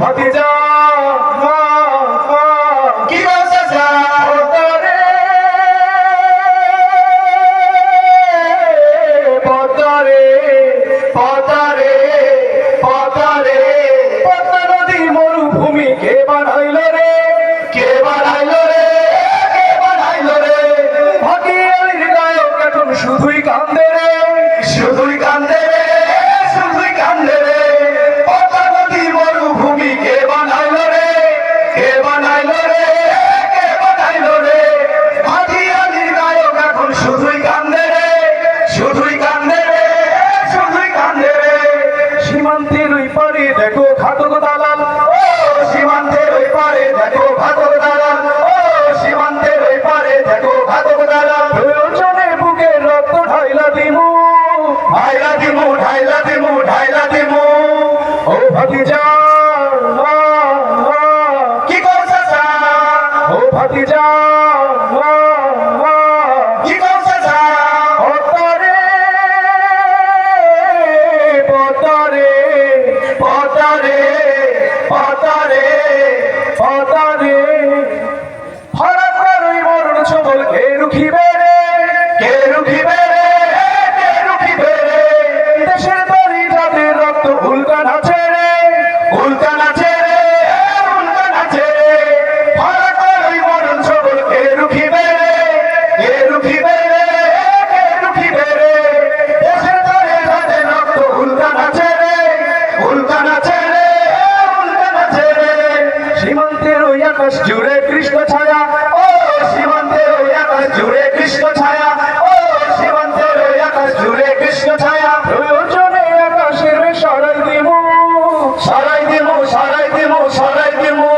ভাতিজা কি বলছে পতারে পতারে পতারে পদ্মা নদী মরুভূমি কে বানাইলো রে কে বানাইলো রে কে বানাইলো রে ভাটিয়ালির গায়ক এখন শুধুই কান্দে রে শুধুই কান্দে রে শুধুই কান্দে রে পদ্মা নদী মরুভূমি কে বানাইলো রে কে বানাইলো রে কে বানাইলো রে ভাটিয়ালির গায়ক এখন শুধুই কান্দে রে শুধুই কান্দে রে শুধুই কান্দে রে সীমান্তের ওই পারে দেখো ঘাতক দালাল ও সীমান্তের ওই পারে দেখো ঘাতক দালাল ও সীমান্তের ওই পারে দেখো ঘাতক দালাল প্রয়োজনে বুকের রক্ত ঢাইলা দিমু ঢাইলা দিমু ঢাইলা দিমু ঢাইলা দিমু ও ভাতিজা কি করছে ও ভাতিজা কি করছে পতারে পতারে পতারে পতারে পতারে ফারাক্কার ওই মরণ ছবল কে রুখিবে রে কে রুখিবে রে কে রুখিবে রে দেশের বাড়ি যাদের রক্ত উল্কা নাচে রে উল্কা নাচে রে উল্কা নাচে রে ফারাক্কার ওই মরণ ছবল কে রুখিবে রে কে রুখিবে রে কে রুখিবে রে দেশের তরে যাদের রক্ত উল্কা নাচে রে উল্কা নাচে রে উল্কা নাচে রে সীমান্তের ওই আকাশ জুড়ে কৃষ্ণ ছায়া ও সীমান্তের ওই আকাশ জুড়ে কৃষ্ণ ছায়া ও সীমান্তের ওই আকাশ জুড়ে কৃষ্ণ ছায়া প্রয়োজনে আকাশের সরাই দিমু সরাই দিমু সরাই দিমু সরাই দিমু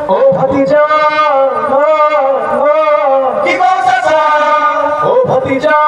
ও ভাতিজা কি বলছে ও ভাতিজা